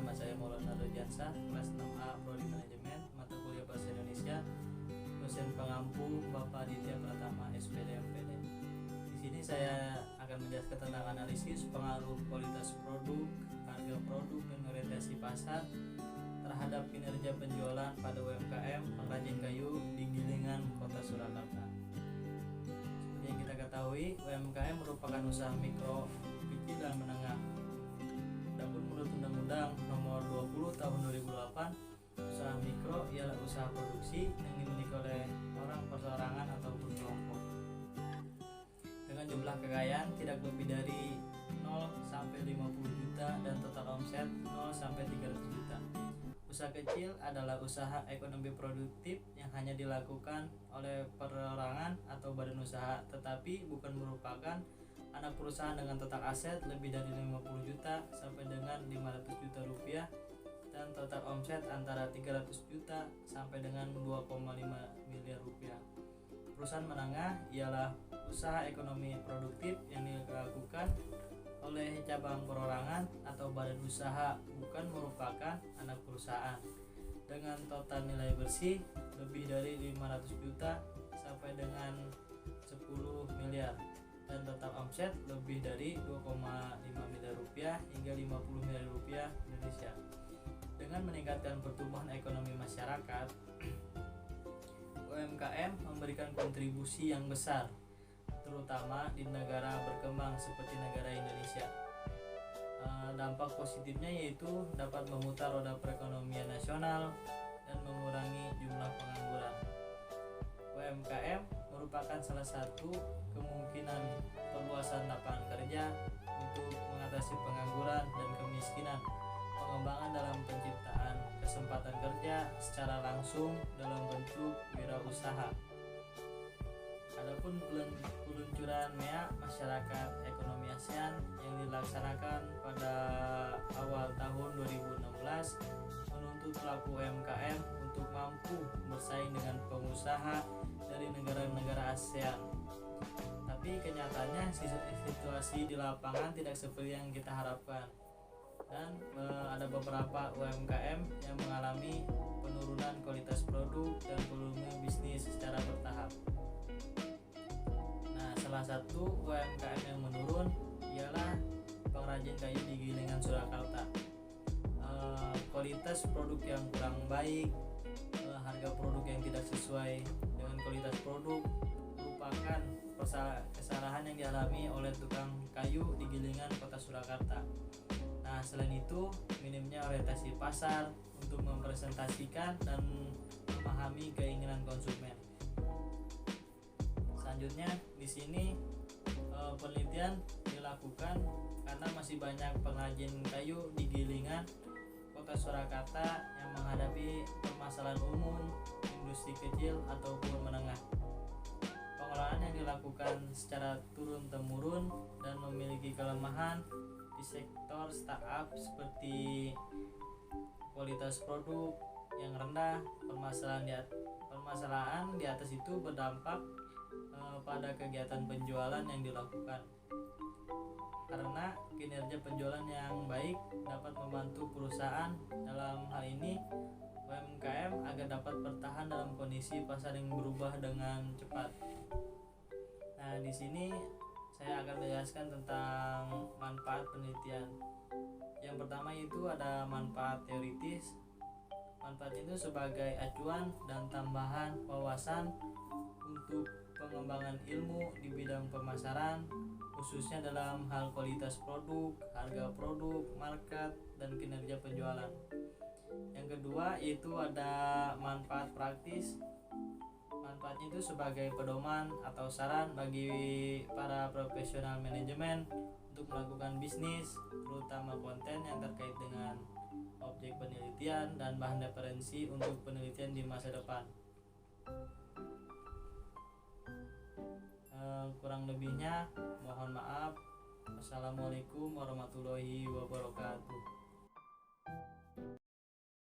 Nama saya Maulana Rojansa, kelas 6A Prodi Manajemen, mata kuliah Bahasa Indonesia, dosen pengampu Bapak Aditya Pratama, SPD MPD. Di sini saya akan menjelaskan tentang analisis pengaruh kualitas produk, harga produk, dan orientasi pasar terhadap kinerja penjualan pada UMKM pengrajin kayu di Gilingan, Kota Surakarta. Seperti yang kita ketahui, UMKM merupakan usaha mikro, kecil, dan menengah. Adapun menurut Undang-Undang Nomor 20 Tahun 2008, usaha mikro ialah usaha produksi yang dimiliki oleh orang perseorangan ataupun kelompok dengan jumlah kekayaan tidak lebih dari 0 sampai 50 juta dan total omset 0 sampai 300 juta. Usaha kecil adalah usaha ekonomi produktif yang hanya dilakukan oleh perorangan atau badan usaha, tetapi bukan merupakan anak perusahaan dengan total aset lebih dari 50 juta sampai dengan 500 juta rupiah dan total omset antara 300 juta sampai dengan 2,5 miliar rupiah. Perusahaan menengah ialah usaha ekonomi produktif yang dilakukan oleh cabang perorangan atau badan usaha, bukan merupakan anak perusahaan, dengan total nilai bersih lebih dari 500 juta sampai dengan 10 miliar dan total omset lebih dari 2,5 miliar rupiah hingga 50 miliar rupiah Indonesia. Dengan meningkatkan pertumbuhan ekonomi masyarakat, UMKM memberikan kontribusi yang besar, terutama di negara berkembang seperti negara Indonesia. Dampak positifnya yaitu dapat memutar roda perekonomian nasional dan mengurangi jumlah pengangguran. UMKM merupakan salah satu kemungkinan perluasan lapangan kerja untuk mengatasi pengangguran dan kemiskinan, pengembangan dalam penciptaan kesempatan kerja secara langsung dalam bentuk wirausaha. Adapun peluncuran MEA Masyarakat Ekonomi ASEAN yang dilaksanakan pada awal tahun 2016 menuntut pelaku UMKM untuk mampu bersaing dengan pengusaha dari negara-negara ASEAN. Tapi kenyataannya situasi di lapangan tidak seperti yang kita harapkan, dan ada beberapa UMKM yang mengalami penurunan kualitas produk dan volume bisnis secara bertahap. Nah, salah satu UMKM yang menurun ialah pengrajin kayu di Gilingan, Surakarta. Kualitas produk yang kurang baik, harga produk yang tidak sesuai dengan kualitas produk merupakan kesalahan yang dialami oleh tukang kayu di Gilingan, Kota Surakarta. Nah, selain itu, minimnya orientasi pasar untuk mempresentasikan dan memahami keinginan konsumen. Selanjutnya, di sini penelitian dilakukan karena masih banyak pengrajin kayu di Gilingan, Kota Surakarta yang menghadapi permasalahan umum, industri kecil ataupun menengah. Pengolahan yang dilakukan secara turun-temurun dan memiliki kelemahan di sektor startup seperti kualitas produk yang rendah. Permasalahan di atas itu berdampak pada kegiatan penjualan yang dilakukan, karena kinerja penjualan yang baik dapat membantu perusahaan, dalam hal ini UMKM, agar dapat bertahan dalam kondisi pasar yang berubah dengan cepat. Nah, di sini saya akan menjelaskan tentang manfaat penelitian. Yang pertama itu ada manfaat teoritis. Manfaat itu sebagai acuan dan tambahan wawasan untuk pengembangan ilmu di bidang pemasaran, khususnya dalam hal kualitas produk, harga produk, market, dan kinerja penjualan. Yang kedua yaitu ada manfaat praktis. Manfaatnya itu sebagai pedoman atau saran bagi para profesional manajemen untuk melakukan bisnis, terutama konten yang terkait dengan objek penelitian dan bahan referensi untuk penelitian di masa depan. Kurang lebihnya mohon maaf. Wassalamualaikum warahmatullahi wabarakatuh.